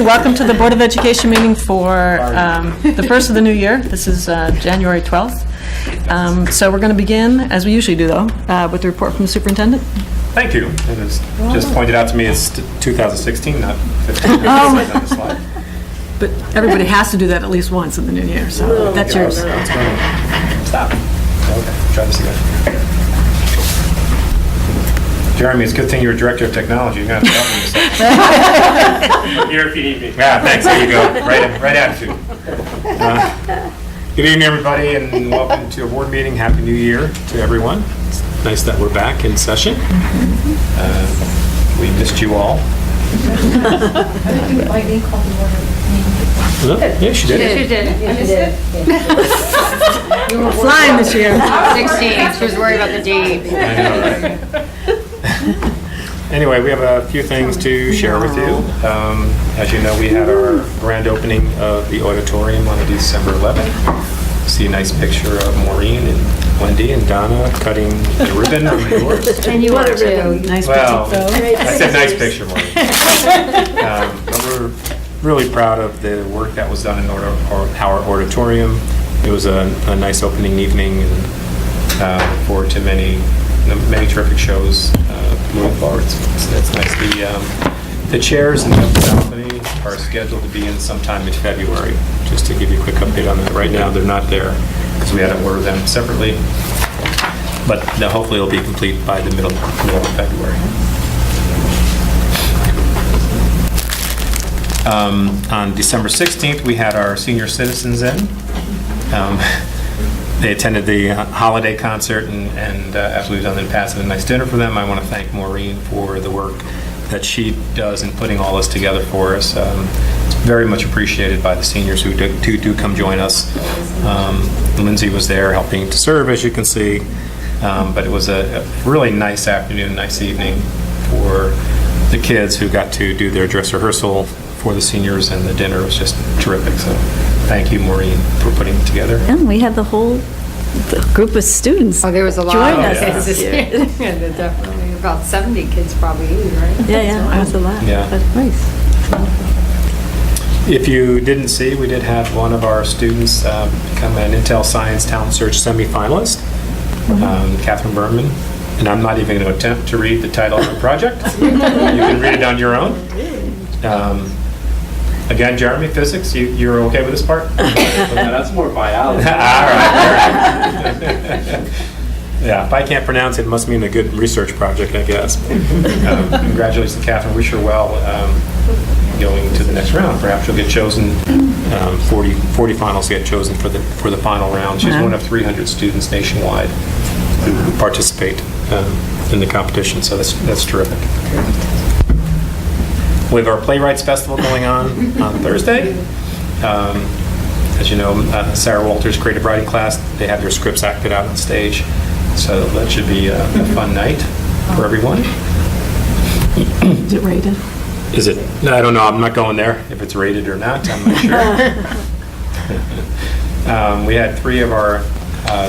welcome to the Board of Education meeting for the first of the new year. This is January 12th. So we're going to begin, as we usually do though, with the report from the superintendent. Thank you. It was just pointed out to me it's 2016, not 15. On the slide. But everybody has to do that at least once in the new year, so that's yours. Stop. Okay, try this again. Jeremy, it's a good thing you're director of technology. You're going to have to help me with that. Here if you need me. Yeah, thanks. There you go. Right attitude. Good evening, everybody, and welcome to a board meeting. Happy New Year to everyone. It's nice that we're back in session. We missed you all. Yeah, she did. She did. I missed it. You were flying this year. 16. She was worried about the date. I know, right? Anyway, we have a few things to share with you. As you know, we had our grand opening of the auditorium on December 11th. See a nice picture of Maureen and Wendy and Donna cutting the ribbon from the doors. And you are too. Nice Well, picture, though. I said nice picture, Maureen. But we're really proud of the work that was done in our auditorium. It was a nice opening evening, and look forward to many terrific shows moving forward. It's nice. The chairs in the balcony are scheduled to be in sometime in February. Just to give you a quick update on that, right now they're not there because we had to order them separately. But hopefully it'll be complete by the middle of February. On December 16th, we had our senior citizens in. They attended the holiday concert, and as we've done in the past, had a nice dinner for them. I want to thank Maureen for the work that she does in putting all this together for us. It's very much appreciated by the seniors who do come join us. Lindsay was there helping to serve, as you can see, but it was a really nice afternoon, nice evening for the kids who got to do their dress rehearsal for the seniors, and the dinner was just terrific. So thank you, Maureen, for putting it together. And we had the whole group of students. Oh, there was a lot Join of us kids this this year. year. Definitely about 70 kids probably, right? Yeah, that was a lot. Yeah. But nice. If you didn't see, we did have one of our students become an Intel Science Talent Search semifinalist, Catherine Berman. And I'm not even going to attempt to read the title of the project. You can read it on your own. Again, Jeremy, physics, you're okay with this part? That's more biology. All right. Yeah, if I can't pronounce it, it must mean a good research project, I guess. Congratulations to Catherine. Wish her well going to the next round. Perhaps she'll get chosen. 40 finals get chosen for the final round. She's one of 300 students nationwide who participate in the competition, so that's terrific. We have our Playwrights Festival going on Thursday. As you know, Sarah Walters' creative writing class, they have their scripts acted out on stage. So that should be a fun night for everyone. Is it rated? Is it? No, I don't know. I'm not going there. If it's rated or not, I'm not sure. We had 3 of our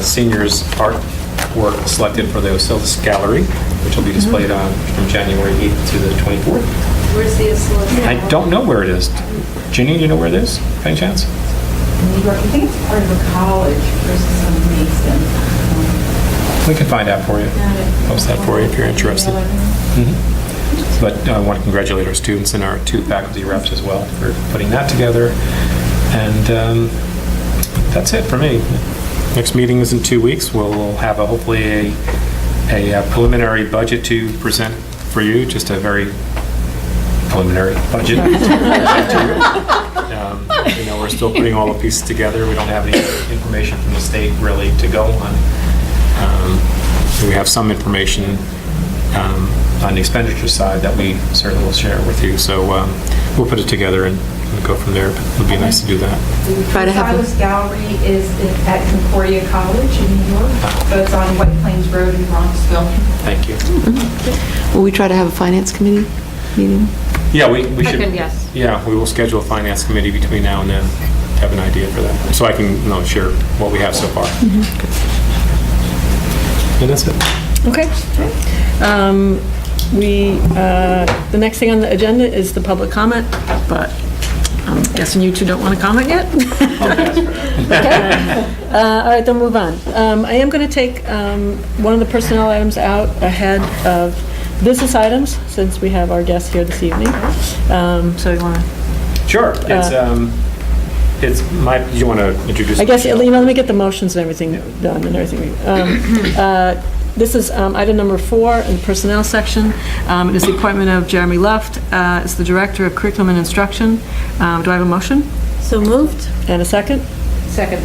seniors' artwork selected for the Osillas Gallery, which will be displayed from January 8th to the 24th. Where's the Osillas? I don't know where it is. Ginny, do you know where it is? By any chance? New York. I think it's part of a college versus some Mason. We can find out for you. Post that for you if you're interested. But I want to congratulate our students and our 2 faculty reps as well for putting that together. And that's it for me. Next meeting is in 2 weeks. We'll have hopefully a preliminary budget to present for you, just a very preliminary budget. We're still putting all the pieces together. We don't have any information from the state really to go on. We have some information on the expenditure side that we certainly will share with you. So we'll put it together and go from there. But it would be nice to do that. Try to have Silas Gallery is at Concordia College in New York. So it's on White Plains Road in Bronxville. Thank you. Will we try to have a finance committee meeting? Yeah, we should. Yes. Yeah, we will schedule a finance committee between now and then. Have an idea for that, so I can share what we have so far. And that's it. Okay. The next thing on the agenda is the public comment, but I'm guessing you two don't want to comment yet? Okay. All right, then move on. I am going to take one of the personnel items out ahead of business items, since we have our guest here this evening. So you want to, Sure. It's my, do you want to introduce? I guess, let me get the motions and everything done and everything. This is item number 4 in the personnel section. It is the appointment of Jeremy Luft as the Director of Curriculum and Instruction. Do I have a motion? So moved? And a second? Second.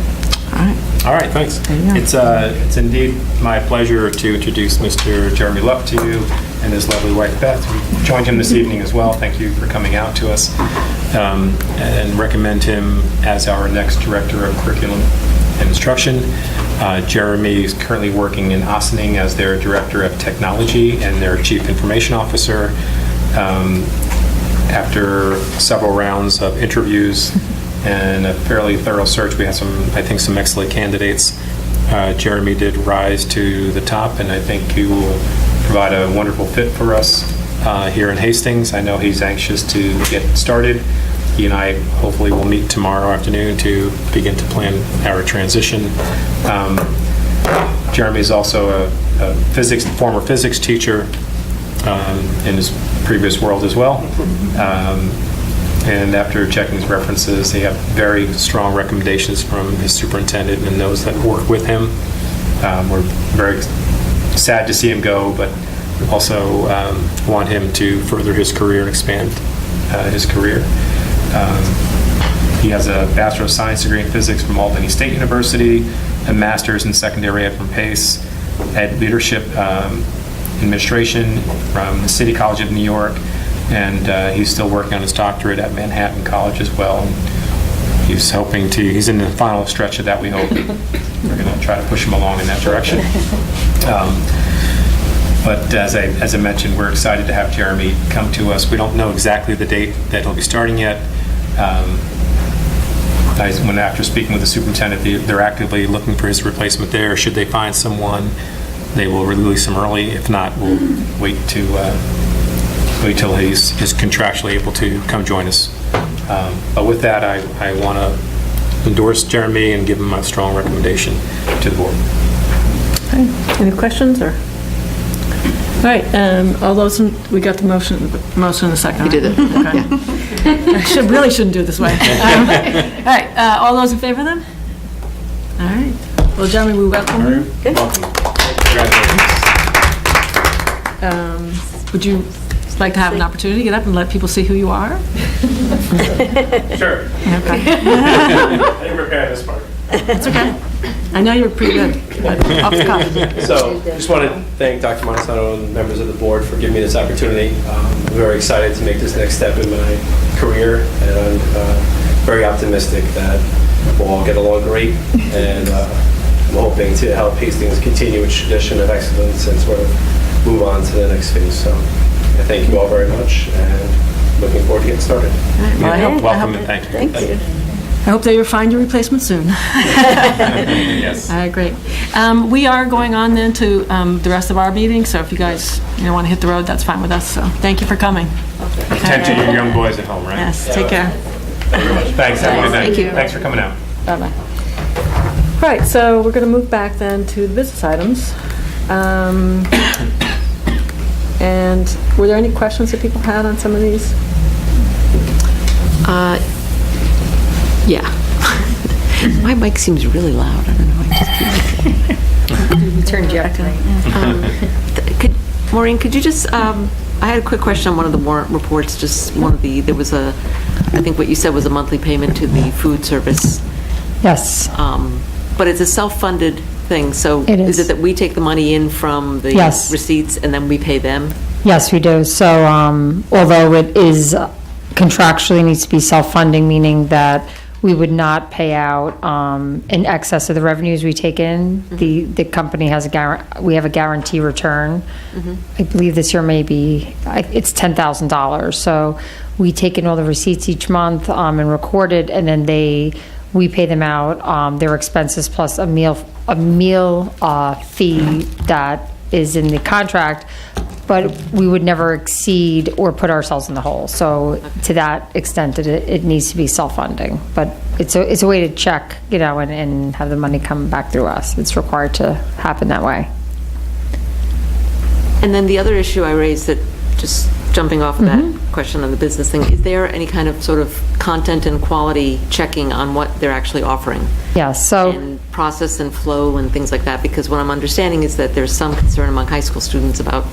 All right. All right, thanks. you go. It's indeed my pleasure to introduce Mr. Jeremy Luft to you and his lovely wife Beth, who joined him this evening as well. Thank you for coming out to us, and recommend him as our next Director of Curriculum and Instruction. Jeremy is currently working in Ossining as their Director of Technology and their Chief Information Officer. After several rounds of interviews and a fairly thorough search, we had some excellent candidates. Jeremy did rise to the top, and I think he will provide a wonderful fit for us here in Hastings. I know he's anxious to get started. He and I hopefully will meet tomorrow afternoon to begin to plan our transition. Jeremy is also a former physics teacher in his previous world as well. And after checking his references, they have very strong recommendations from his superintendent and those that work with him. We're very sad to see him go, but also want him to further his career and expand his career. He has a Bachelor of Science degree in physics from Albany State University, a master's in secondary ed from Pace, ed leadership administration from the City College of New York, and he's still working on his doctorate at Manhattan College as well. He's in the final stretch of that, we hope. We're going to try to push him along in that direction. But as I mentioned, we're excited to have Jeremy come to us. We don't know exactly the date that he'll be starting yet. After speaking with the superintendent, they're actively looking for his replacement there. Should they find someone, they will release him early. If not, we'll wait till he's contractually able to come join us. But with that, I want to endorse Jeremy and give him a strong recommendation to the board. Okay. Any questions or? All right, all those, we got the motion in the second. You did it. Okay. I really shouldn't do it this way. All right, all those in favor then? All right. Well, Jeremy, we welcome you. Welcome. Congratulations. Would you like to have an opportunity to get up and let people see who you are? Sure. Okay. I didn't prepare this part. It's okay. I know you're pretty good, but off the cuff. So, just want to thank Dr. Montesano and members of the board for giving me this opportunity. I'm very excited to make this next step in my career, and I'm very optimistic that we'll all get along great, and I'm hoping to help Hastings continue its tradition of excellence and sort of move on to the next phase. So, I thank you all very much, and looking forward to getting started. Well, I hope- Welcome and thank you. Thank you. I hope that you'll find your replacement soon. Yes. All right, great. We are going on then to the rest of our meeting, so if you guys want to hit the road, that's fine with us. So thank you for coming. Tend to your young boys at home, right? Yes, take care. Thanks. Have a good night. Thank you. Thanks for coming out. Bye-bye. All right, so we're going to move back then to the business items. And were there any questions that people had on some of these? Yeah. My mic seems really loud. I don't know. You turned you up tonight. Maureen, could you just, I had a quick question on one of the warrant reports, there was I think what you said was a monthly payment to the food service. Yes, But it's a self-funded thing, so It is. it that we take the money in from the Yes. receipts and then we pay them? yes, we do. So although it is contractually needs to be self-funding, meaning that we would not pay out in excess of the revenues we take in. The company has we have a guarantee return. I believe this year maybe it's $10,000. So we take in all the receipts each month and record it, and then we pay them out their expenses plus a meal fee that is in the contract. but we would never exceed or put ourselves in the hole. So to that extent, it needs to be self-funding. But it's a way to check, and have the money come back through us. It's required to happen that way. And then the other issue I raised, that just jumping off of that question on the business thing, is there any kind of sort of content and quality checking on what they're actually offering? Yeah, so. And process and flow and things like that? Because what I'm understanding is that there's some concern among high school students about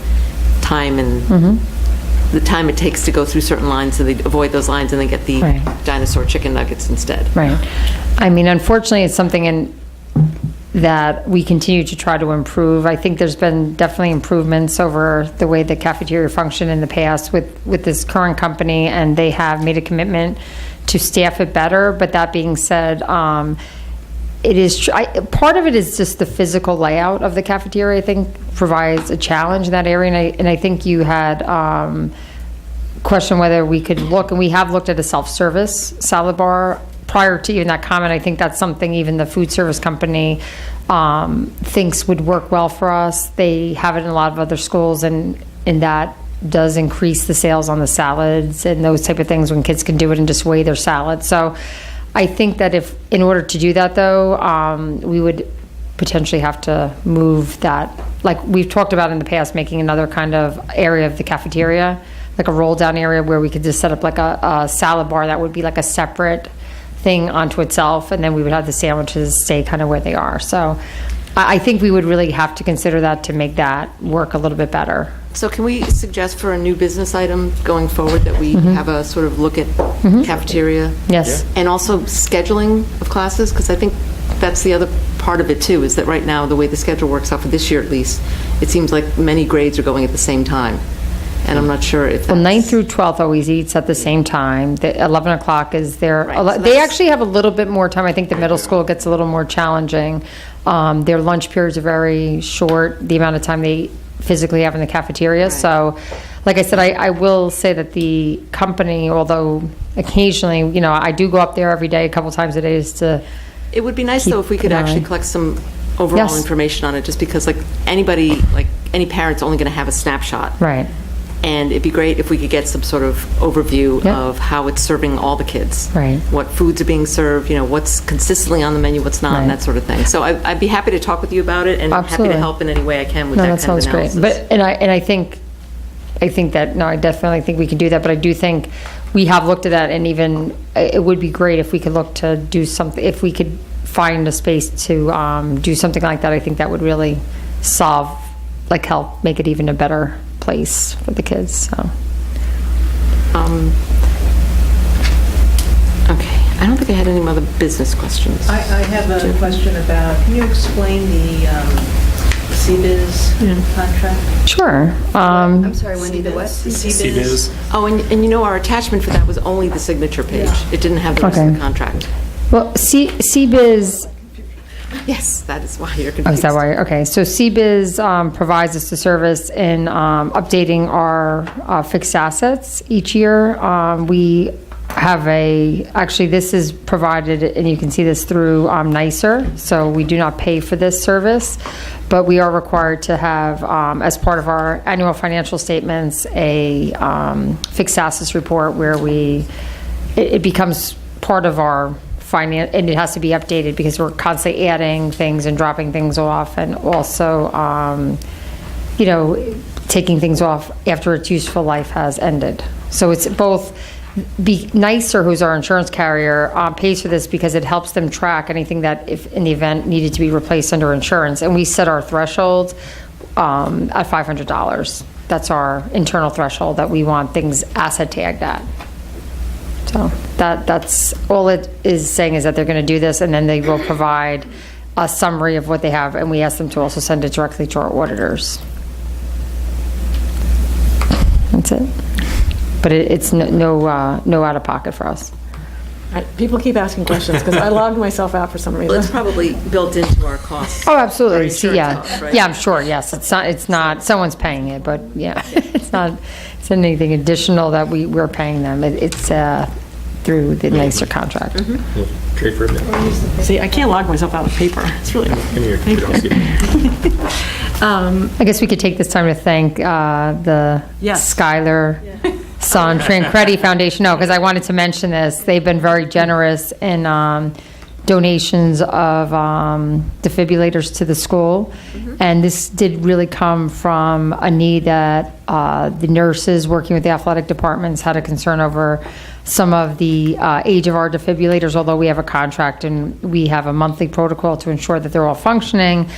time and the time it takes to go through certain lines, so they avoid those lines and they get the Right. dinosaur chicken nuggets instead. Right. I mean, unfortunately, it's something that we continue to try to improve. I think there's been definitely improvements over the way the cafeteria functioned in the past with this current company, and they have made a commitment to staff it better. But that being said, it is, part of it is just the physical layout of the cafeteria, I think, provides a challenge in that area. And I think you had questioned whether we could look, and we have looked at a self-service salad bar. Prior to even that comment, I think that's something even the food service company thinks would work well for us. They have it in a lot of other schools, and that does increase the sales on the salads and those type of things when kids can do it and just weigh their salad. So I think that if, in order to do that though, we would potentially have to move that, like we've talked about in the past, making another kind of area of the cafeteria, like a roll down area where we could just set up like a salad bar that would be like a separate thing onto itself, and then we would have the sandwiches stay kind of where they are. So I think we would really have to consider that to make that work a little bit better. So can we suggest for a new business item going forward that we have a sort of look at cafeteria? Yes. And also scheduling of classes, because I think that's the other part of it too, is that right now, the way the schedule works out for this year at least, it seems like many grades are going at the same time. And I'm not sure if Well, that's... 9th through 12th always eats at the same time. The 11 o'clock is their, Right, so they that's- actually have a little bit more time. I think the middle school gets a little more challenging. Their lunch periods are very short, the amount of time they physically have in the cafeteria. Right. So, like I said, I will say that the company, although occasionally, I do go up there every day, a couple times a day, just to, It would be nice, though, if we could an eye. actually collect some overall Yes. information on it, just because, like, any parent's only going to have a snapshot. right. And it'd be great if we could get some sort of overview Yeah. of how it's serving all the kids. Right. What foods are being served, what's consistently on the menu, what's not, and Right. that sort of thing. So I'd be happy to talk with you about it, and happy Absolutely. to help in any way I can with No, that that kind of sounds great. analysis. But, I think that, no, I definitely think we can do that, but I do think we have looked at that, and even, it would be great if we could look to do something, if we could find a space to do something like that. I think that would really help make it even a better place for the kids, so. Okay, I don't think I had any other business questions. I have a question about, can you explain the CBIZ contract? Sure. I'm sorry, Wendy, the what? CBiz. Oh, and our attachment for that was only the signature page. It didn't have the rest of Okay. the contract. Well, CBiz, Yes, that is why you're confused. oh, is that why? Okay, so CBiz provides us the service in updating our fixed assets each year. We have actually this is provided, and you can see this through NYSER, so we do not pay for this service, but we are required to have, as part of our annual financial statements, a fixed assets report where it becomes part of our finance, and it has to be updated because we're constantly adding things and dropping things off, and also, taking things off after its useful life has ended. So it's both, NYSER, who's our insurance carrier, pays for this because it helps them track anything that, if in the event, needed to be replaced under insurance. And we set our threshold at $500. That's our internal threshold that we want things asset tagged at. So that's all it is saying, is that they're going to do this, and then they will provide a summary of what they have, and we ask them to also send it directly to our auditors. That's it. But it's no out of pocket for us. People keep asking questions, because I logged myself out for some Well, it's reason. probably built into our costs. Oh, absolutely. Our See, insurance yeah. costs, right? Yeah, I'm sure, yes. It's not, someone's paying it, but yeah, it's anything additional that we're paying them. It's through the NYSER contract. Great for a minute. See, I can't log myself out of paper. It's really, Give me your computer, I'll see it. I guess we could take this time to thank the Yes. Skylar Son Tancredi Foundation. No, because I wanted to mention this. They've been very generous in donations of defibrillators to the school. And this did really come from a need that the nurses working with the athletic departments had a concern over some of the age of our defibrillators, although we have a contract and we have a monthly protocol to ensure that they're all functioning.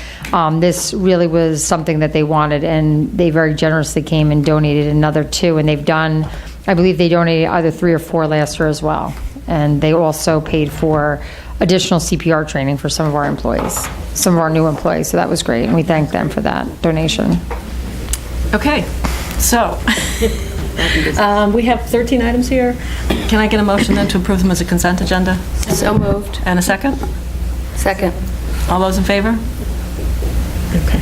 This really was something that they wanted, and they very generously came and donated another 2, and they've done, I believe they donated either 3 or 4 last year as well. And they also paid for additional CPR training for some of our employees, some of our new employees, so that was great, and we thank them for that donation. Okay, so, we have 13 items here. Can I get a motion then to approve them as a consent agenda? So moved. And a second? Second. All those in favor? Okay.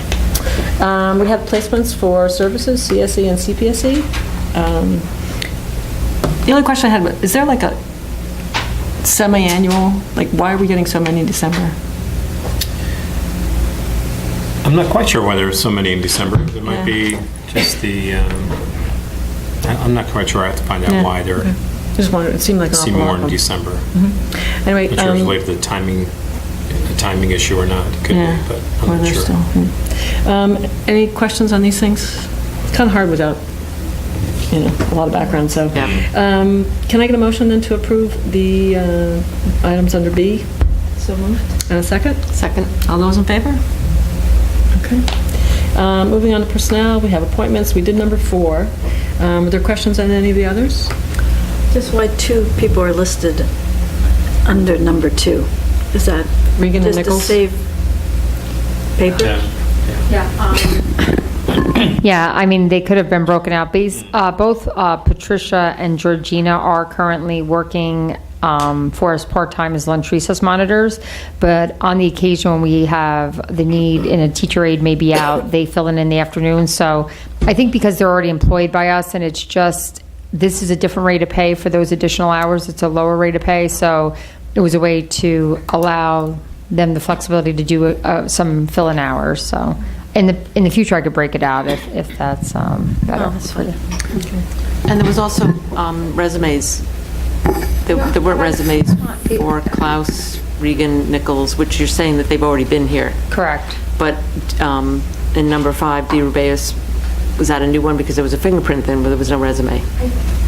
We have placements for services, CSE and CPSE. The only question I had, is there like a semi-annual, like why are we getting so many in December? I'm not quite sure why there's so many in December. It might be just the, I'm not quite sure. I have to find out Yeah, why there okay. Just wondered, it seemed like an seem awful lot more of in them. December. Anyway, Not sure if it's related to the timing issue or not. It could yeah, be, but or I'm not they're sure. still. Any questions on these things? It's kind of hard without, a lot of background, so. Yeah. Can I get a motion then to approve the items under B? So moved. And a second? Second. All those in favor? Okay. Moving on to personnel, we have appointments. We did number 4. Are there questions on any of the others? Just why 2 people are listed under number 2? Is that Regan and just to Nichols? save paper? Yeah, I mean, they could have been broken out. Both Patricia and Georgina are currently working for us part-time as lunch recess monitors, but on the occasion when we have the need and a teacher aide may be out, they fill in the afternoon. So I think because they're already employed by us and it's just, this is a different rate of pay for those additional hours, it's a lower rate of pay, so it was a way to allow them the flexibility to do some fill-in hours, so. In the future, I could break it out if that's better. For you. And there was also resumes. There weren't resumes for Klaus, Regan, Nichols, which you're saying that they've already been here. Correct. But in number 5, Di Rubeus, was that a new one? Because there was a fingerprint then, but there was no resume.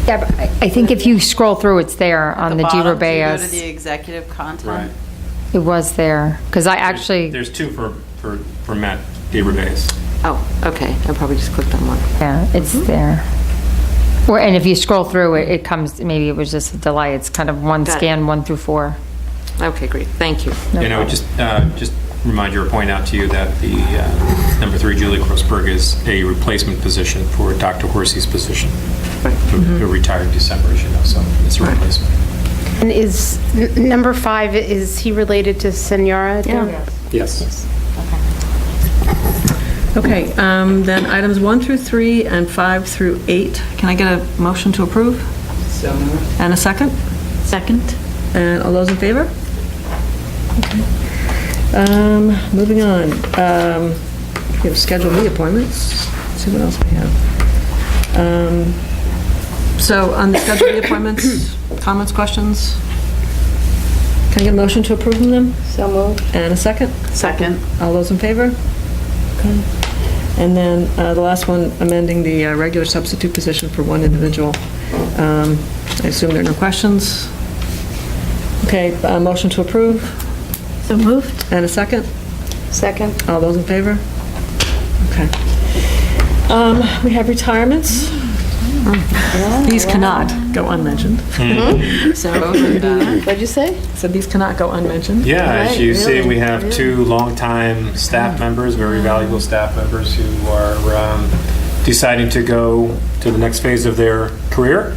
Yeah, but I think if you scroll through, it's there on the Di Go to the Rubeus. executive content. Right. It was there, because I actually, There's 2 for Matt Di Rubeus. Oh, okay. I probably just clicked on one. yeah, it's there. And if you scroll through, it comes, maybe it was just a delay. It's kind of one Got it. scan, 1 through 4. Okay, great. Thank you. No And I would just remind you or point out to you that the number 3, Julie Grossberg, is a replacement position for Dr. Horsey's position, who retired in December, as you know, so it's a replacement. And is number 5, is he related to Senora? Yes. Okay, then items 1 through 3 and 5 through 8. Can I get a motion to approve? So moved. And a second? Second? And all those in favor? Okay. Moving on. We have scheduled appointments. Let's see what else we have. So on the scheduled appointments, comments, questions? Can I get a motion to approve them then? So moved. And a second? Second. All those in favor? Okay. And then the last one, amending the regular substitute position for 1 individual. I assume there are no questions. Okay, motion to approve, So moved? and a second? Second. All those in favor? Okay. We have retirements. These cannot go unmentioned. So what'd you say? So these cannot go unmentioned. Yeah, as Right, you see, really, we have 2 longtime staff members, very valuable staff members who are deciding to go to the next phase of their career.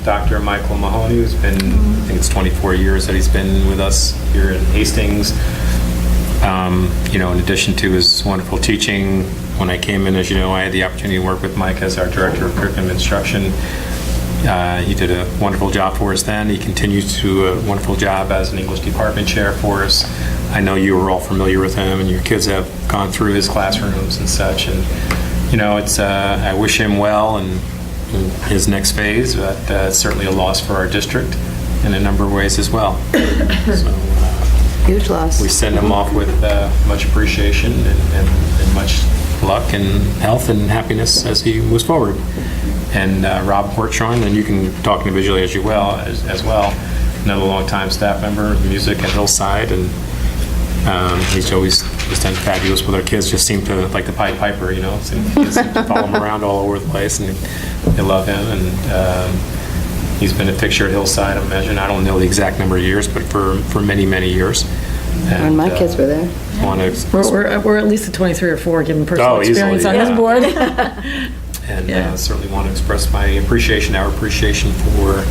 Dr. Michael Mahoney, who's been, I think it's 24 years that he's been with us here at Hastings. In addition to his wonderful teaching, when I came in, as you know, I had the opportunity to work with Mike as our Director of Curriculum Instruction. He did a wonderful job for us then. He continues to do a wonderful job as an English department chair for us. I know you are all familiar with him, and your kids have gone through his classrooms and such. And it's I wish him well in his next phase, but it's certainly a loss for our district in a number of ways as well. So, Huge loss. we send him off with much appreciation and much luck and health and happiness as he moves forward. And Rob Hortshorn, and you can talk individually as well, another longtime staff member of music at Hillside, and he's always done fabulous with our kids. Just seem to like the Pied Piper, seem to follow him around all over the place, and they love him. And he's been a fixture at Hillside, I imagine. I don't know the exact number of years, but for many, many years. When my kids were there. We're at least a 23 or 4, given personal experience on this board. And certainly want to express my appreciation, our appreciation for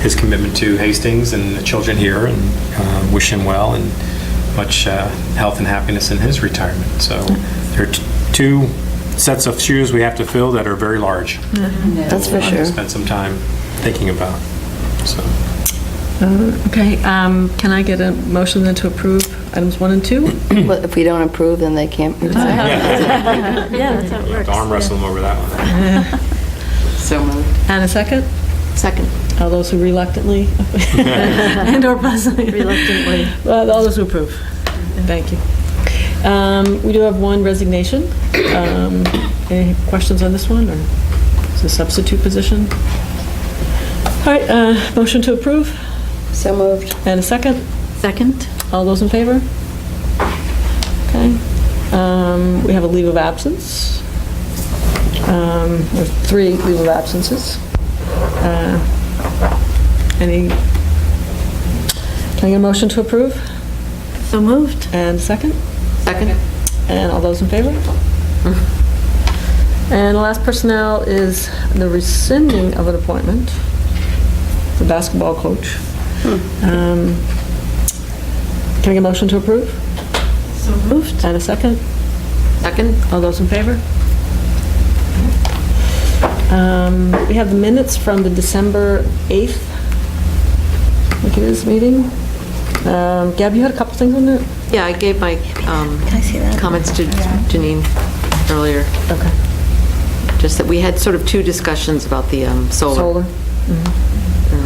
his commitment to Hastings and the children here, and wish him well and much health and happiness in his retirement. So there are two sets of shoes we have to fill that are very large. That's for sure. Spend some time thinking about. So. Okay, can I get a motion then to approve items 1 and 2? Well, if we don't approve, then they can't retire. Yeah, that's how it works. Arm wrestle him over that one. So moved. And a second? Second. All those who reluctantly and/or pleasantly? Reluctantly. Well, all those who approve. Thank you. We do have one resignation. Any questions on this one, or is it a substitute position? All right, motion to approve? So moved. And a second? Second? All those in favor? Okay. We have a leave of absence. We have 3 leave of absences. Can I get a motion to approve? So moved. And a second? Second? And all those in favor? And the last personnel is the rescinding of an appointment, the basketball coach. Can I get a motion to approve? So moved. And a second? Second? All those in favor? We have the minutes from the December 8th, I think it is, meeting. Gab, you had a couple things on that? Yeah, I gave my I see that? comments to Janine earlier. Okay. Just that we had sort of 2 discussions about the solar. Solar?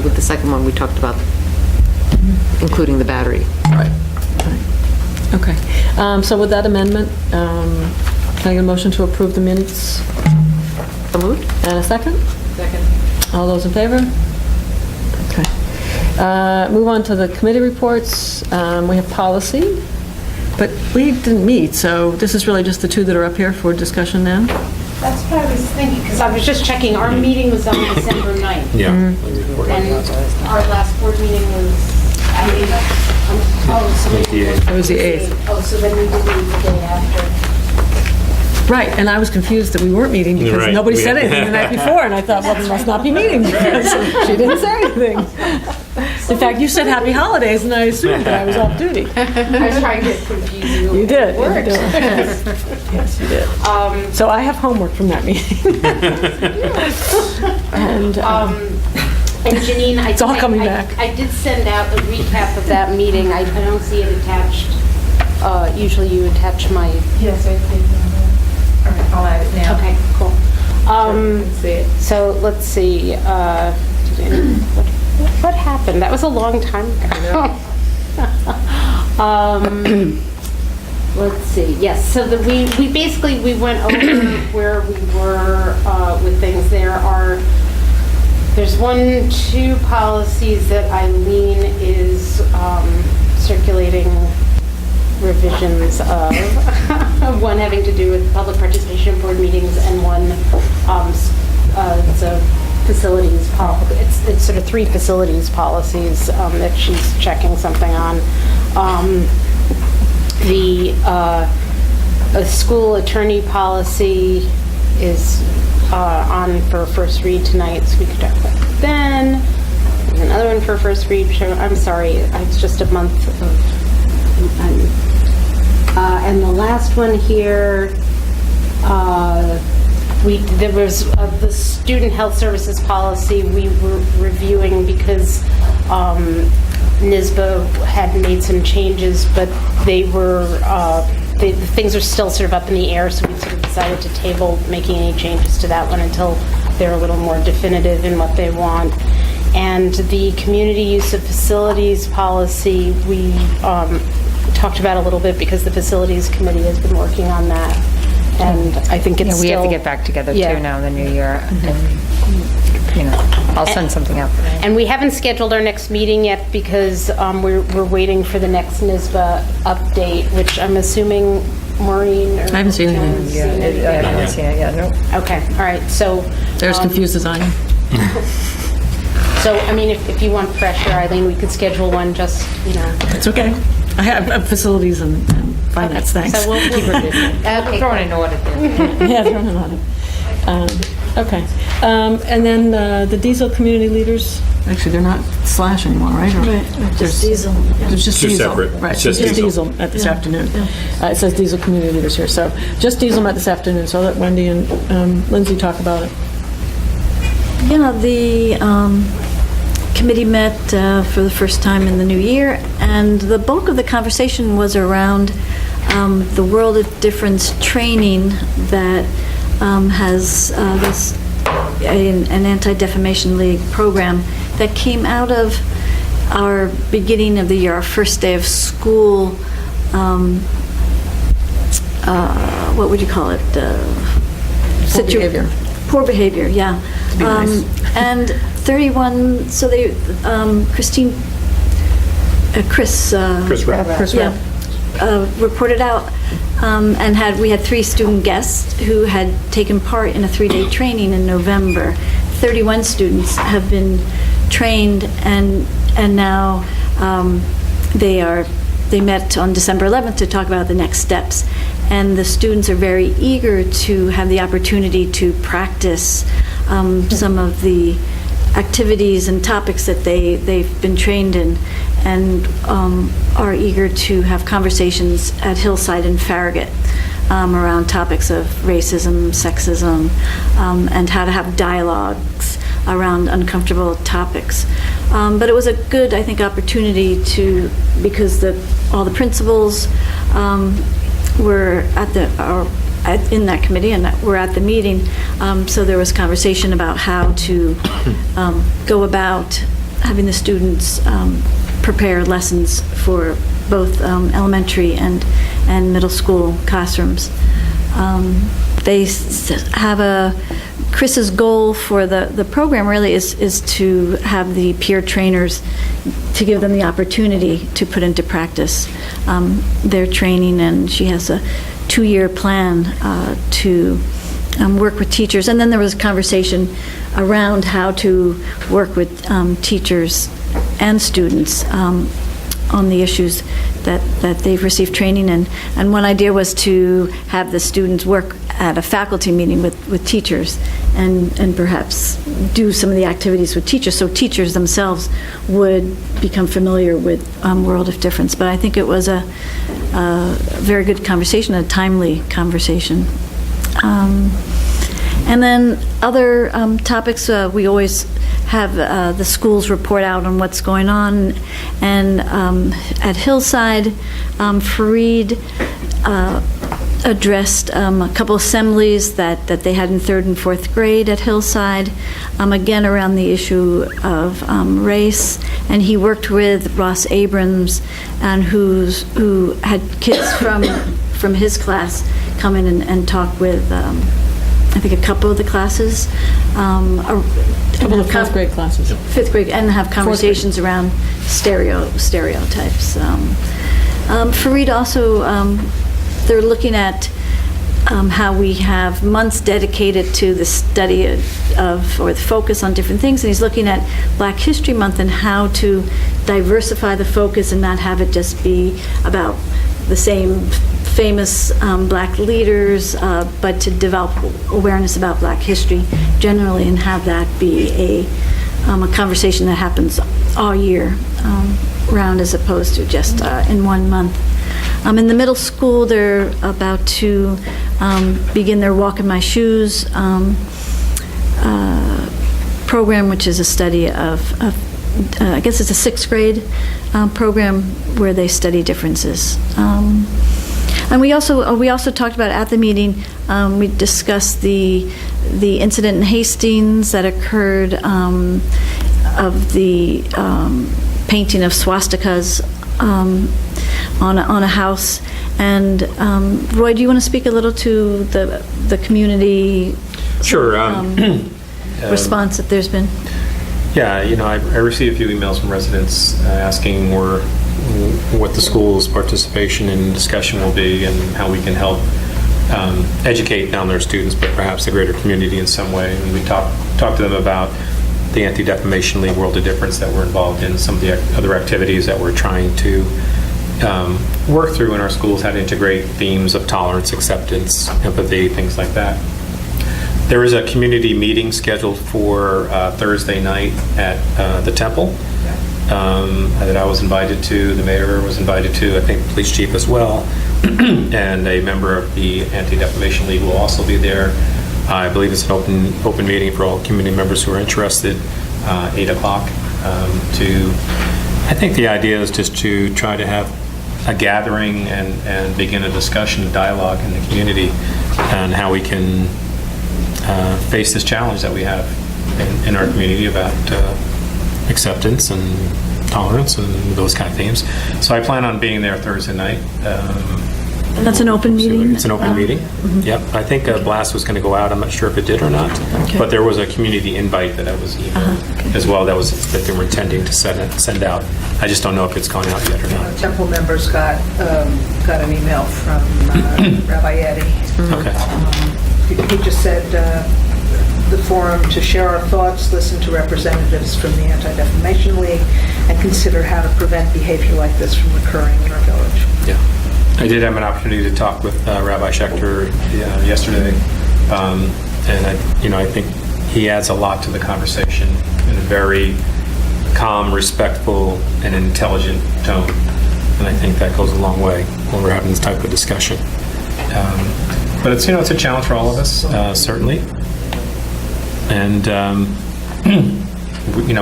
With the second one, we talked about including the battery. Right. Okay. So with that amendment, can I get a motion to approve the minutes? So moved? And a second? Second. All those in favor? Okay. Move on to the committee reports. We have policy, but we didn't meet, so this is really just the 2 that are up here for discussion now. That's what I was thinking, because I was just checking, our meeting was on December 9th. Yeah. And our last board meeting was, so maybe. It was the 8th. Oh, so then we did meet the day after. Right, and I was confused that we weren't meeting because Right. nobody said anything the night before, and I thought, well, we must not be meeting because she didn't say anything. In fact, you said happy holidays, and I assumed that I was off duty. I was trying to confuse you. You did. It worked. Yes, you did. So I have homework from that meeting. And And Janine, It's all coming back. I did send out a recap of that meeting. I don't see it attached. Usually you attach my. Yes, I did. All right, I'll add it now. Okay, cool. See it. So let's see. What happened? That was a long time ago. Let's see. Yes. So we basically went over where we were with things. There's 2 policies that Eileen is circulating revisions of. One having to do with public participation in board meetings, and one it's a facilities policy. It's sort of 3 facilities policies that she's checking something on. The school attorney policy is on for first read tonight, so we could talk about it then. There's another one for first read. I'm sorry, it's just a month of. And the last one here there was the student health services policy we were reviewing because NYSBA had made some changes, but they were, the things are still sort of up in the air, so we sort of decided to table making any changes to that one until they're a little more definitive in what they want. And the community use of facilities policy, we talked about a little bit because the facilities committee has been working on that. And I think it's Yeah, we have to still- get back together Yeah. too now in the new year. And, I'll send something out. And we haven't scheduled our next meeting yet because we're waiting for the next NYSBA update, which I'm assuming Maureen or... I haven't seen anything Joan's yet. seen I anything. haven't seen it yet, nope. Okay, all right, so... They're as confused as I am. So, I mean, if you want pressure, Eileen, we could schedule one just, It's okay. I have facilities and finance, thanks. So we'll keep her busy. Okay, Throw in an audit there. Yeah, thrown in on it. Okay. And then the diesel community leaders, actually, they're not slash anymore, right? Or- Right, just diesel. There's just Two diesel. separate. Right, It's just just diesel. diesel met this afternoon. It says diesel community leaders here, so just diesel met this afternoon, so I'll let Wendy and Lindsay talk about it. Yeah, the committee met for the first time in the new year, and the bulk of the conversation was around the World of Difference training that has an Anti-Defamation League program that came out of our beginning of the year, our first day of school. What would you call it? Poor behavior. Poor behavior, yeah. To be nice. And 31, so they, Chris Rapp. Chris yeah, Rapp. reported out and we had 3 student guests who had taken part in a 3-day training in November. 31 students have been trained, and now they met on December 11th to talk about the next steps. And the students are very eager to have the opportunity to practice some of the activities and topics that they've been trained in, and are eager to have conversations at Hillside and Farragut around topics of racism, sexism, and how to have dialogues around uncomfortable topics. But it was a good, I think, opportunity because all the principals were in that committee and were at the meeting. So there was conversation about how to go about having the students prepare lessons for both elementary and middle school classrooms. They have Chris's goal for the program really is to have the peer trainers, to give them the opportunity to put into practice their training, and she has a 2-year plan to work with teachers. And then there was a conversation around how to work with teachers and students on the issues that they've received training in. And one idea was to have the students work at a faculty meeting with teachers and perhaps do some of the activities with teachers, so teachers themselves would become familiar with World of Difference. But I think it was a very good conversation, a timely conversation. And then other topics, we always have the schools report out on what's going on. And at Hillside, Fareed addressed a couple assemblies that they had in 3rd and 4th grade at Hillside, again around the issue of race. And he worked with Ross Abrams, and who had kids from his class come in and talk with I think a couple of the classes. A couple of 5th grade classes. 5th grade, and have conversations around stereotypes. Fareed also, they're looking at how we have months dedicated to the study of or the focus on different things, and he's looking at Black History Month and how to diversify the focus and not have it just be about the same famous Black leaders, but to develop awareness about Black history generally and have that be a conversation that happens all year round as opposed to just in one month. In the middle school, they're about to begin their Walk in My Shoes program, which is a study of I guess it's a sixth grade program where they study differences. And we also talked about at the meeting, we discussed the incident in Hastings that occurred of the painting of swastikas on a house. And Roy, do you want to speak a little to the community? Sure. Response that there's been? Yeah, I received a few emails from residents asking what the school's participation and discussion will be and how we can help educate not only their students, but perhaps the greater community in some way. And we talked to them about the Anti-Defamation League World of Difference that we're involved in, some of the other activities that we're trying to work through in our schools, how to integrate themes of tolerance, acceptance, empathy, things like that. There is a community meeting scheduled for Thursday night at the Temple that I was invited to. The mayor was invited to, I think the police chief as well, and a member of the Anti-Defamation League will also be there. I believe it's an open meeting for all community members who are interested, 8 o'clock. I think the idea is just to try to have a gathering and begin a discussion, a dialogue in the community on how we can face this challenge that we have in our community about acceptance and tolerance and those kind of themes. So I plan on being there Thursday night. And that's an open meeting? It's an open meeting. Mm-hmm. Yep. I think a blast was going to go out. I'm not sure if it did or not. Okay. But there was a community invite that I was emailed as well that they were intending to send out. I just don't know if it's gone out yet or not. Temple members got an email from Rabbi Eddy. Okay. He just said the forum to share our thoughts, listen to representatives from the Anti-Defamation League, and consider how to prevent behavior like this from occurring in our village. Yeah. I did have an opportunity to talk with Rabbi Schechter yesterday, and I think he adds a lot to the conversation in a very calm, respectful, and intelligent tone, and I think that goes a long way when we're having this type of discussion. But it's a challenge for all of us, certainly. And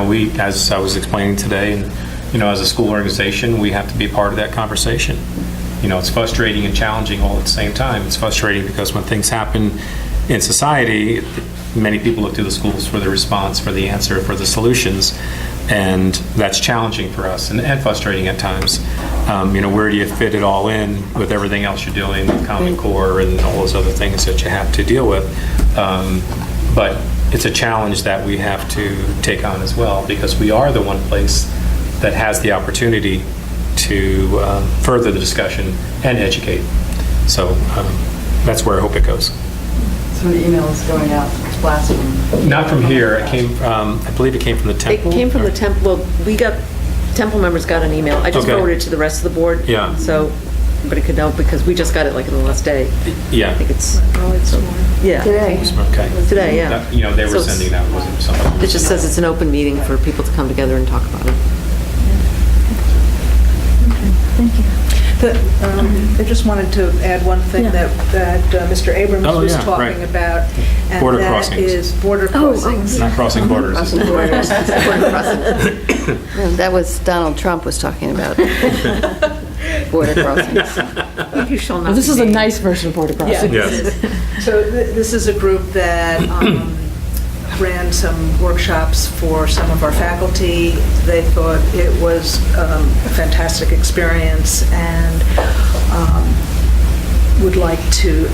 we, as I was explaining today, and as a school organization, we have to be part of that conversation. It's frustrating and challenging all at the same time. It's frustrating because when things happen in society, many people look to the schools for the response, for the answer, for the solutions, and that's challenging for us and frustrating at times. Where do you fit it all in with everything else you're doing, with Common Core and all those other things that you have to deal with? But it's a challenge that we have to take on as well, because we are the one place that has the opportunity to further the discussion and educate. So that's where I hope it goes. So the email is going out, it's blasting. Not from here. It came from, I believe it came from the Temple. It came from the Temple. Well, Temple members got an email. I just Okay. forwarded it to the rest of the board. Yeah. So, but it could help because we just got it like in the last day. I Yeah. think it's, yeah. Today. Okay. Today, yeah. They So were it's- sending out, wasn't something. It just says it's an open meeting for people to come together and talk about it. Thank you. I just wanted to add one thing Yeah. that Mr. Abrams Oh, was yeah, talking right. about. And Border that crossings. is border Oh, crossings. Not crossing borders. That was Donald Trump was talking about. Border crossings. You shall Well, not. this is a be nice version of border crossing. Yes. So this is a group that ran some workshops for some of our faculty. They thought it was a fantastic experience and would like to,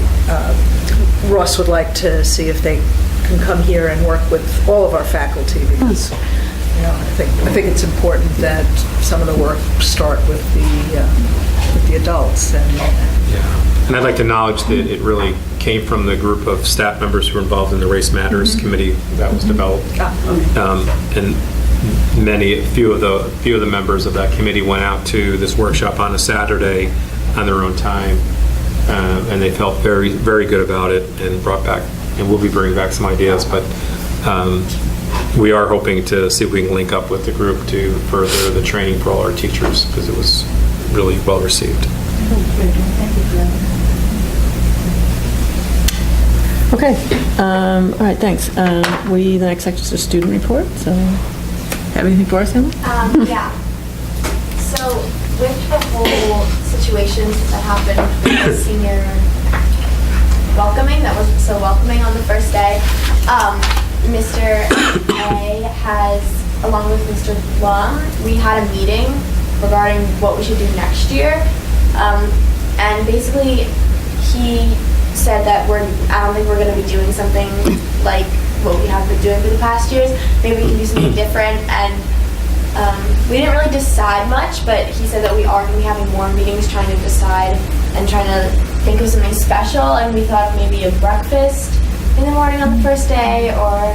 Ross would like to see if they can come here and work with all of our faculty because, I think it's important that some of the work start with the adults and Yeah. And I'd like to acknowledge that it really came from the group of staff members who were involved in the Race Matters committee that was developed. And few of the members of that committee went out to this workshop on a Saturday on their own time, and they felt very, very good about it and brought back, and we'll be bringing back some ideas, but we are hoping to see if we can link up with the group to further the training for all our teachers, because it was really well received. Okay, all right, thanks. The next section is a student report, so, have anything for us, Emma? Yeah. So with the whole situation that happened with the senior welcoming, that wasn't so welcoming on the first day, Mr. A has, along with Mr. Lum, we had a meeting regarding what we should do next year. And basically, he said that I don't think we're going to be doing something like what we have been doing for the past years. Maybe we can do something different. And we didn't really decide much, but he said that we are going to be having more meetings trying to decide and trying to think of something special. And we thought of maybe a breakfast in the morning on the first day, or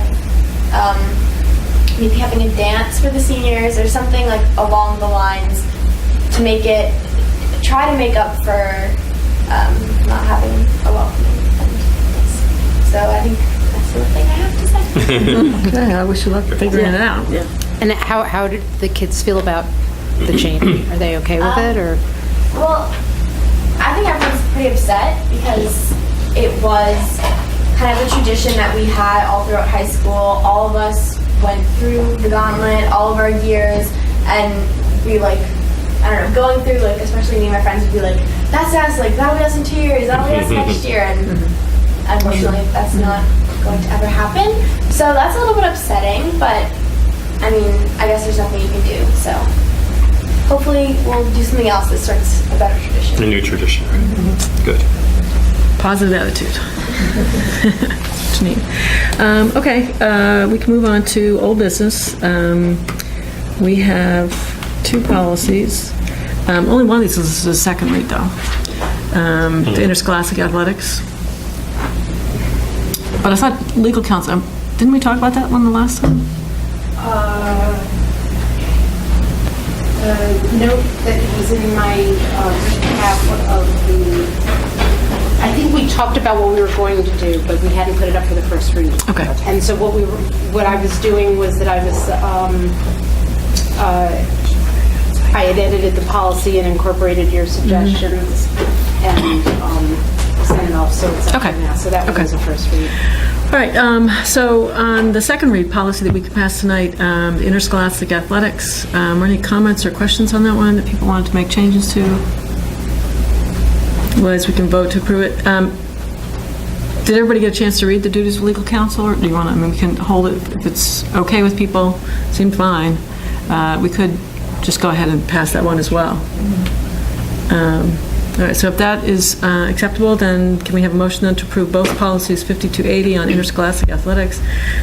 maybe having a dance for the seniors or something like along the lines to try to make up for not having a welcoming event. So I think that's the thing I have to say. Okay, I wish you luck figuring it out. Yeah. And how did the kids feel about the change? Are they okay with it, or? Well, I think everyone's pretty upset because it was kind of a tradition that we had all throughout high school. All of us went through the gauntlet all of our years, and we going through, especially me and my friends would be like, that's us, that'll be us in 2 years, that'll be us next year, and unfortunately that's not going to ever happen. So that's a little bit upsetting, but I mean, I guess there's nothing you can do, so hopefully we'll do something else that starts a better tradition. A new tradition, right? Good. Positive attitude. That's neat. Okay, we can move on to old business. We have 2 policies. Only one of these is a second read, though. The interscholastic athletics. But I thought legal counsel, didn't we talk about that one the last time? Note that was in my recap of I think we talked about what we were going to do, but we hadn't put it up for the first read. Okay. And so what I was doing was that I was I had edited the policy and incorporated your suggestions and sent it off, so it's up Okay. now. So that was the first read. All right, so on the second read policy that we could pass tonight, the interscholastic athletics, were any comments or questions on that one that people wanted to make changes to? Otherwise, we can vote to approve it. Did everybody get a chance to read the duties of legal counsel, or do you want to, we can hold it if it's okay with people, seemed fine. We could just go ahead and pass that one as well. All right, so if that is acceptable, then can we have a motion then to approve both policies, 5280 on interscholastic athletics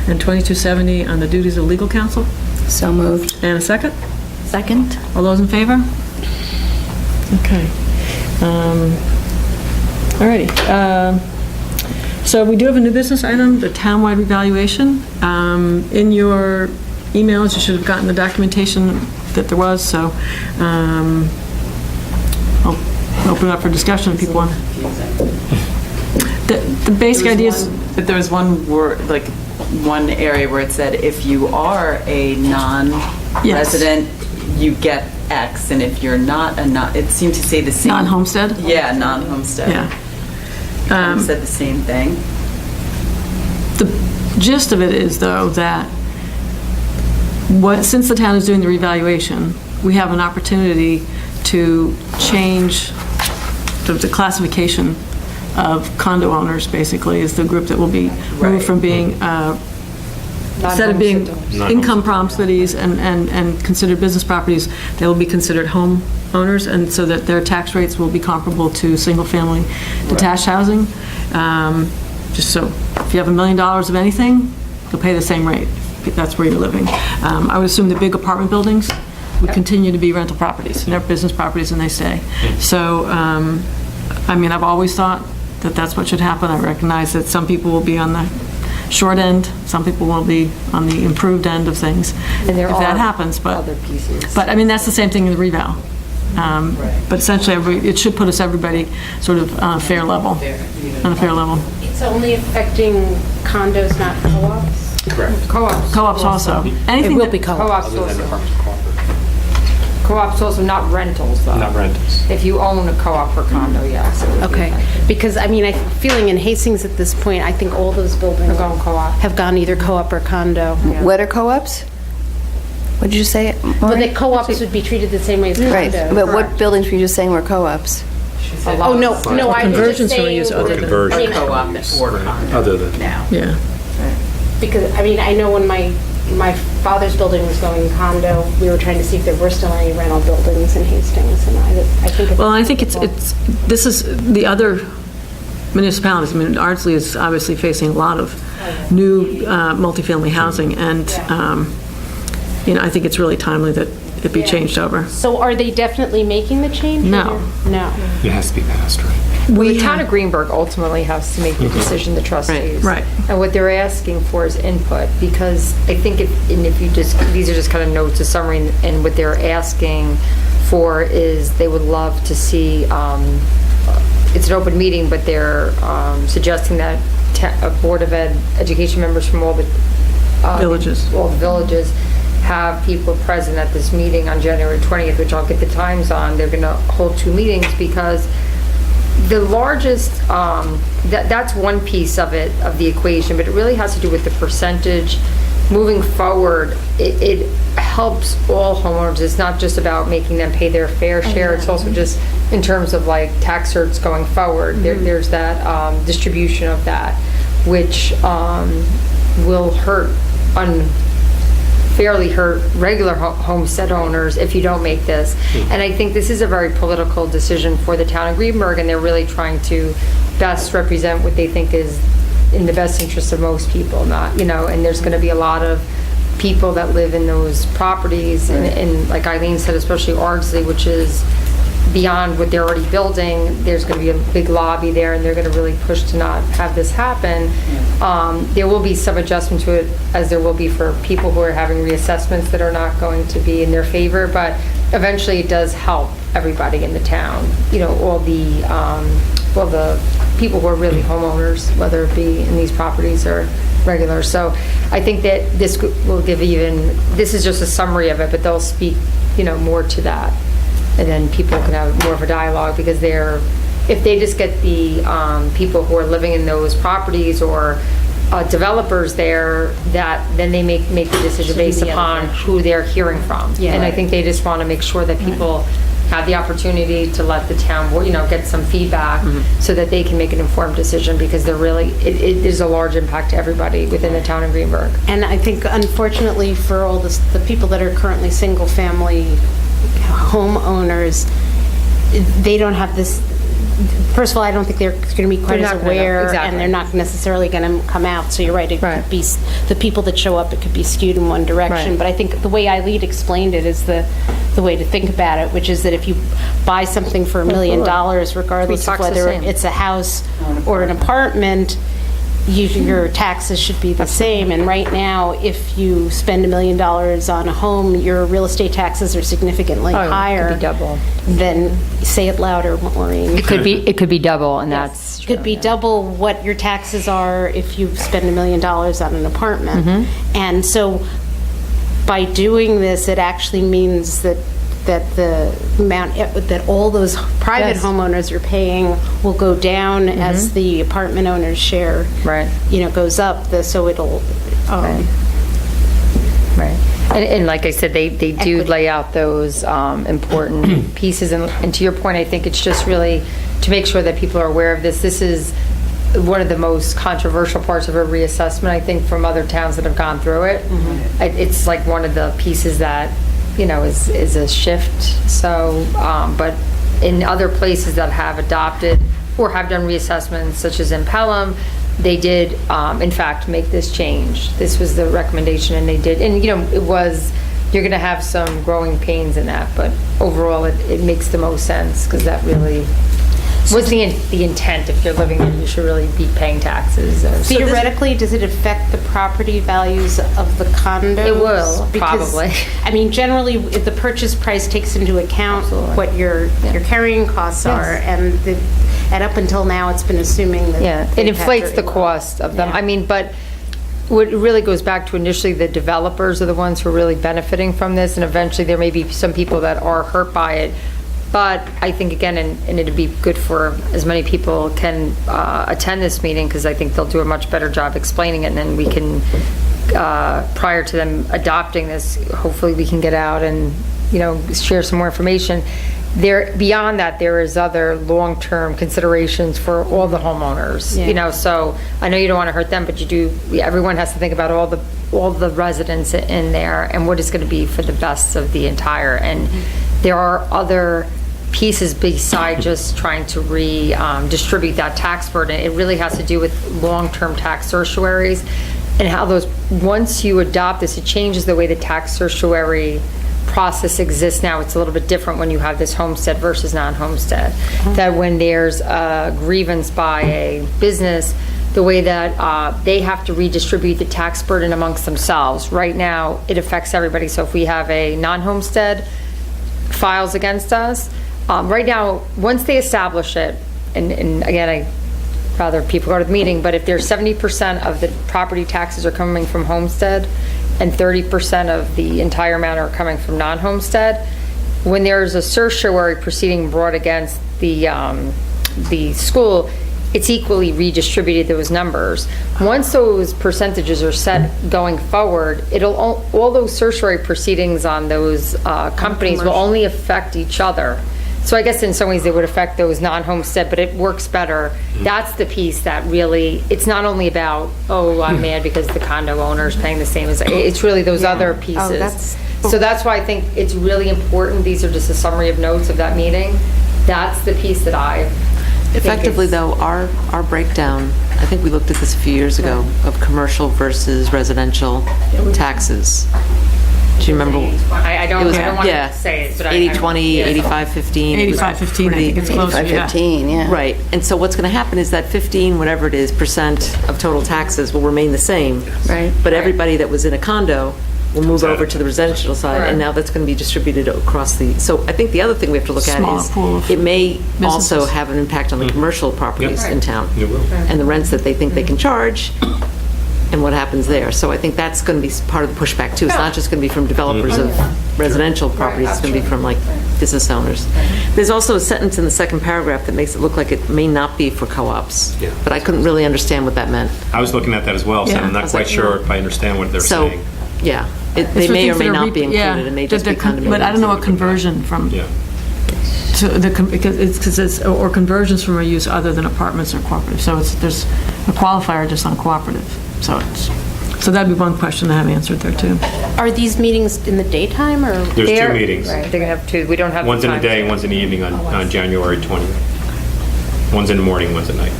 and 2270 on the duties of legal counsel? So moved. And a second? Second? All those in favor? Okay. All righty. So we do have a new business item, the townwide revaluation. In your emails, you should have gotten the documentation that there was, so I'll open it up for discussion if people want. The basic idea is... But there was one word, one area where it said if you are a non-resident, you get X, and if you're not it seemed to say the same. Non-homestead? Yeah, non-homestead. Yeah. Said the same thing. The gist of it is, though, that since the town is doing the revaluation, we have an opportunity to change the classification of condo owners, basically, is the group that will be moved from being, instead of being income properties and considered business properties, they will be considered home owners, and so that their tax rates will be comparable to single-family detached housing. Just so, if you have $1 million of anything, you'll pay the same rate. That's where you're living. I would assume the big apartment buildings would continue to be rental properties, and they're business properties, and they stay. So, I mean, I've always thought that that's what should happen. I recognize that some people will be on the short end, some people will be on the improved end of things, if that happens. But other pieces. But I mean, that's the same thing in the reval. But essentially, it should put us everybody sort of on a fair level. On a fair level. It's only affecting condos, not co-ops? Correct. Co-ops. Co-ops also. Anything It will that- be co-ops Other than also. apartment cooperative. Co-ops also not rentals, though. Not rentals. If you own a co-op or condo, yes. it would be Okay, like- because, I mean, I'm feeling in Hastings at this point, I think all those buildings Are going co-op. have gone either co-op or condo. What are co-ops? What did you say, But Maureen? the co-ops would be treated the same way as Right, condos. but what buildings were you just saying were co-ops? Oh, no, no, I was Conversions just are saying. used other than- Conversion. Co-op or condo Other than. now. Yeah. Because, I mean, I know when my father's building was going condo, we were trying to see if there were still any rental buildings in Hastings, and I think. Well, I think this is the other municipalities. I mean, Ardsley is obviously facing a lot of new multifamily housing, and, I think it's really timely that it be changed over. So are they definitely making the change? No. No. It has to be passed, right? Well, the town of Greenberg ultimately has to make the decision, the trustees. Right. And what they're asking for is input, because I think if you just, these are just kind of notes, a summary, and what they're asking for is they would love to see, it's an open meeting, but they're suggesting that Board of Education members from all the Villages. all the villages have people present at this meeting on January 20th, which I'll get the times on. They're going to hold 2 meetings because the largest, that's one piece of it, of the equation, but it really has to do with the percentage. Moving forward, it helps all homeowners. It's not just about making them pay their fair share. It's also just in terms of like tax certs going forward. There's that distribution of that, which will fairly hurt regular homestead owners if you don't make this. And I think this is a very political decision for the town of Greenberg, and they're really trying to best represent what they think is in the best interest of most people, not, and there's going to be a lot of people that live in those properties, and like Eileen said, especially Ardsley, which is beyond what they're already building. There's going to be a big lobby there, and they're going to really push to not have this happen. There will be some adjustment to it, as there will be for people who are having reassessments that are not going to be in their favor, but eventually it does help everybody in the town. All the people who are really homeowners, whether it be in these properties or regular. So I think that this will give this is just a summary of it, but they'll speak, more to that. And then people can have more of a dialogue, because if they just get the people who are living in those properties or developers there, then they make the decision based upon who they're hearing from. Yeah. And I think they just want to make sure that people have the opportunity to let the town, get some feedback so that they can make an informed decision, because it is a large impact to everybody within the town of Greenberg. And I think, unfortunately, for all the people that are currently single-family homeowners, they don't have this. First of all, I don't think they're going to be quite They're as not gonna know, aware, exactly. and they're not necessarily going to come out. So you're right, it Right. could be the people that show up, it could be skewed in one direction. Right. But I think the way Eileen explained it is the way to think about it, which is that if you buy something for $1 million, regardless of tax the whether same. it's a house or an apartment, your taxes should be the same. And right now, if you spend $1 million on a home, your real estate taxes are significantly Oh, it could higher. be double. Than, say it louder, Maureen. It could be double, and that's. Could be double what your taxes are if you spend $1 million on an apartment. Mm-hmm. And so by doing this, it actually means that the amount that all those private Yes. homeowners are paying will go down as the apartment owner's share, Right. Goes up. So it'll. Right. And like I said, they do Equity. lay out those important pieces. And to your point, I think it's just really to make sure that people are aware of this. This is one of the most controversial parts of a reassessment, I think, from other towns that have gone through it. It's like one of the pieces that, is a shift. So, but in other places that have adopted or have done reassessments, such as in Pelham, they did, in fact, make this change. This was the recommendation, and they did. And, it was, you're going to have some growing pains in that, but overall, it makes the most sense, because that really was the intent. If you're living there, you should really be paying taxes. Theoretically, does it affect the property values of the condos? It will, Because, probably. I mean, generally, if the purchase price takes into account Absolutely. what your carrying costs are, and up until now, it's been assuming that Yeah, it they've had inflates the very low. cost of them. Yeah. I mean, but what it really goes back to initially, the developers are the ones who are really benefiting from this, and eventually there may be some people that are hurt by it. But I think, again, and it'd be good for as many people can attend this meeting, because I think they'll do a much better job explaining it, and then we can, prior to them adopting this, hopefully we can get out and, share some more information. Beyond that, there is other long-term considerations for all the homeowners, so I know you don't want to hurt them, but everyone has to think about all the residents in there and what is going to be for the best of the entire, and there are other pieces beside just trying to redistribute that tax burden. It really has to do with long-term tax certiorari's and how once you adopt this, it changes the way the tax certiorari process exists now. It's a little bit different when you have this homestead versus non-homestead. That when there's a grievance by a business, the way that they have to redistribute the tax burden amongst themselves. Right now, it affects everybody. So if we have a non-homestead files against us, right now, once they establish it, and again, I'd rather people go to the meeting, but if there's 70% of the property taxes are coming from homestead, and 30% of the entire amount are coming from non-homestead, when there's a certiorari proceeding brought against the school, it's equally redistributed, those numbers. Once those percentages are set going forward, all those certiorari proceedings on those companies will only affect each other. So I guess in some ways they would affect those non-homestead, but it works better. That's the piece that really, it's not only about, I'm mad because the condo owner is paying the same as, it's really those other pieces. So that's why I think it's really important. These are just a summary of notes of that meeting. That's the piece that Effectively, though, our breakdown, I think we looked at this a few years ago, of commercial versus residential taxes. Do you remember? I don't want to say it, but 80-20, 85-15. 85-15, I think it's closer, yeah. 15, yeah. Right, and so what's going to happen is that 15, whatever it is, percent of total taxes will remain the same. Right. But everybody that was in a condo will move over to the residential side, and now that's going to be distributed across so I think the other thing we have to look at is, it may also have an impact on the commercial properties in town. It will. And the rents that they think they can charge, and what happens there. So I think that's going to be part of the pushback too. It's not just going to be from developers of residential properties, it's going to be from business owners. There's also a sentence in the second paragraph that makes it look like it may not be for co-ops, but I couldn't really understand what that meant. I was looking at that as well, so I'm not quite sure if I understand what they're saying. Yeah, they may or may not be included, it may just be condominiums. But I don't know what conversion from, because it's, or conversions from a use other than apartments or cooperative. So there's a qualifier just on cooperative. So that'd be one question I have answered there too. Are these meetings in the daytime or? There's two meetings. Right, they're going to have two. We don't have One's in the day, one's in the evening on January 20th. One's in the morning, one's at night.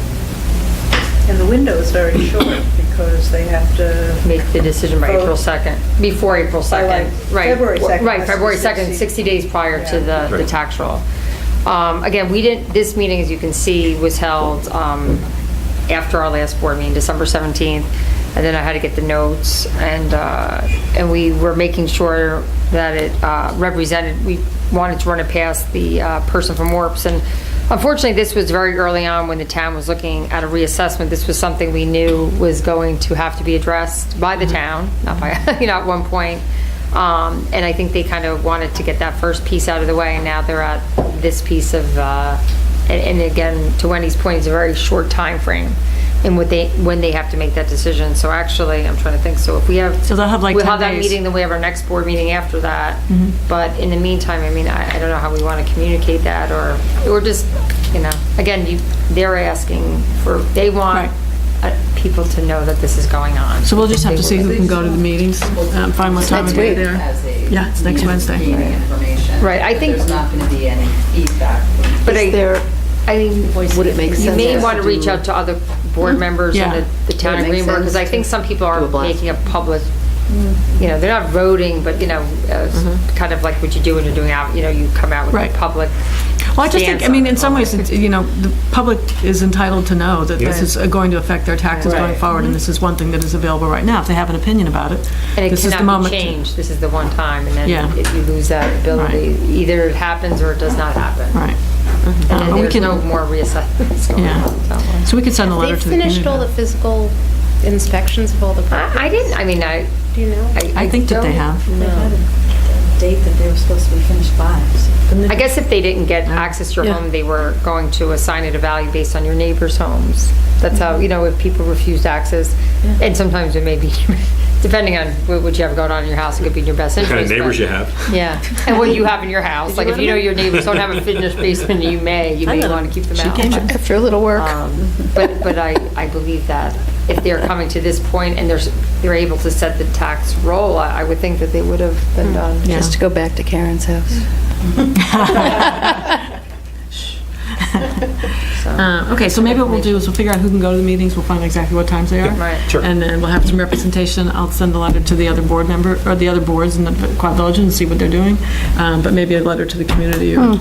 And the window is very short because they have to make the decision by April 2nd, before April 2nd. Right, February 2nd. Right, February 2nd, 60 days prior to the tax roll. Again, this meeting, as you can see, was held after our last board meeting, December 17th, and then I had to get the notes, and we were making sure that it represented, we wanted to run it past the person from WARPS, and unfortunately, this was very early on when the town was looking at a reassessment. This was something we knew was going to have to be addressed by the town, not by, at one point. And I think they kind of wanted to get that first piece out of the way, and now they're at this piece of, and again, to Wendy's point, it's a very short time frame in when they have to make that decision. So actually, I'm trying to think, so if we have, So they'll have like 10 we'll have that days. meeting, then we have our next board meeting after that. But in the meantime, I mean, I don't know how we want to communicate that, or just, again, they're asking for, they want people to know that this is going on. So we'll just have to see who can go to the meetings, find what time to be there. Yeah, it's next Wednesday. Right, I think. There's not going to be any feedback. But would it make sense? You may want to reach out to other board members in the town of Would it make Greenberg, because I sense think some people are do a blast? making a public, they're not voting, but, kind of like what you do when you're doing out, you come out with a public. Well, I just think, stance in some ways, it's, the public is entitled to know that this is going to affect their taxes going forward, and this is one thing that is available right now, if they have an opinion about it. And it this is the cannot moment be to- changed. This is the one time, and then if you lose that ability, either it happens or it does not happen. Right. And then We there's can- no more reassessments going on. So we could send a letter They've to the finished community. all the physical inspections of all the properties? I didn't, I mean, Do you know? I think that they have. They had a date that they were supposed to be finished by. I guess if they didn't get access to your Yeah. home, they were going to assign it a value based on your neighbors' homes. That's how, if people refused access, and sometimes it may be, depending on what you have going on in your house, it could be in your best interest. What kind of neighbors but- you have? Yeah, and what you have in your house. Like, if you know your neighbors don't have a finished basement, you may want to keep them out. After a little work. But I believe that if they're coming to this point and they're able to set the tax roll, I would think that they would have been done. Just to go back to Karen's house. Okay, so maybe what we'll do is we'll figure out who can go to the meetings, we'll find exactly what times they are. Right. Sure. And then we'll have some representation. I'll send a letter to the other board member, or the other boards in the Quad Village and see what they're doing. But maybe a letter to the community, or,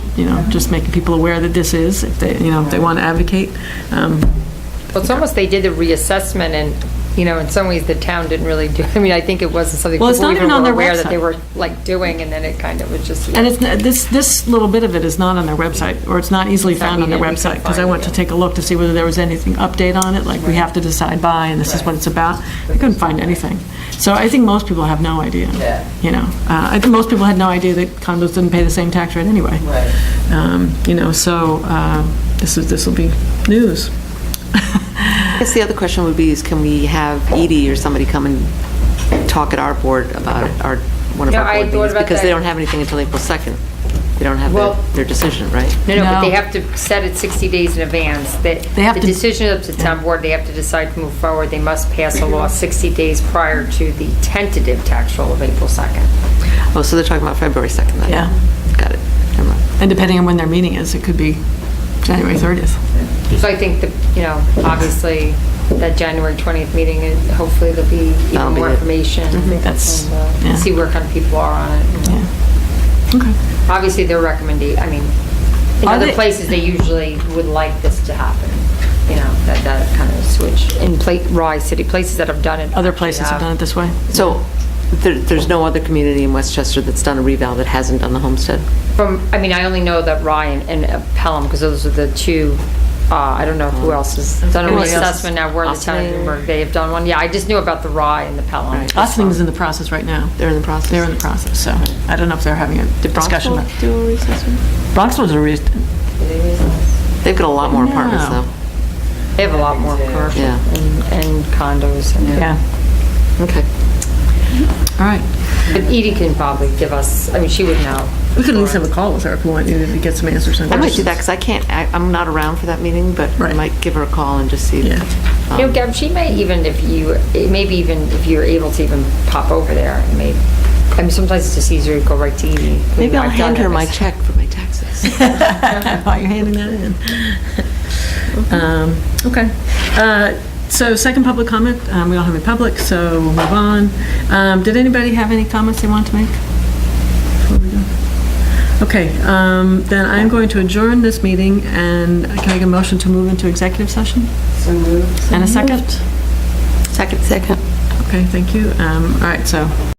just making people aware that this is, if they, if they want to advocate. Well, it's almost, they did the reassessment and, in some ways the town didn't really do, I think it wasn't something Well, it's people not even even on were their aware that website. they were doing, and then it kind of was just. And it's, this little bit of it is not on their website, or it's not easily It's not found on their immediately website, because I find went it, to yeah. take a look to see whether there was anything update on it, like we have to decide by, and this is what it's about. I couldn't find anything. So I think most people have no idea. I think most people had no idea that condos didn't pay the same tax rate anyway. Right. This will be news. I guess the other question would be is can we have Edie or somebody come and talk at our board about it, one of No, our I board thought meetings? about Because they that. don't have anything until April 2nd. They don't have Well- their decision, right? No, but No. they have to set it 60 days in advance. They have The to- decision is up to town board, they have to decide to move forward. They must pass a law 60 days prior to the tentative tax roll of April 2nd. Oh, so they're talking about February 2nd then? Yeah. Got it. Never mind. And depending on when their meeting is, it could be January 30th. So I think that, obviously, that January 20th meeting, hopefully there'll be That'll even be more it. information. I think that's- and, yeah. See where kind of people are on it. Okay. Obviously, their recommendation, in Are other they- places, they usually would like this to happen, that kind of switch. In Rye City, places that have done it. Other places have done it this way. So there's no other community in Westchester that's done a reval that hasn't done the homestead? I only know that Rye and Pelham, because those are the two, I don't know who else has done a Anybody else? reassessment now, we're in the town of Ossining? Newburgh, they have done one. Yeah, I just knew about the Rye and the Pelham. Right. Ossining is in the process right now. They're in the process? They're in the process, so I don't know if they're having a Did discussion. Bronxville do a reassessment? Bronxville's a They've got a lot more apartments, No. though. They have a lot more commercial Yeah. and condos. yeah. Okay. All right. But Edie can probably give us, she would know. We could at least have a call with her if we want you to get some answers. I might do that because I'm not around for that meeting, but I Right. might give her a call and just see. Yeah. Gab, she may even, maybe even if you're able to even pop over there, sometimes it's just easier to go right to Edie. Maybe I'll I've done hand her it. my check for my taxes. While you're handing that in. Okay. So second public comment, we don't have any public, so we'll move on. Did anybody have any comments they want to make? Before we go? Okay, then I'm going to adjourn this meeting, and can I make a motion to move into executive session? So moved. And a second? Second. Okay, thank you. All right, so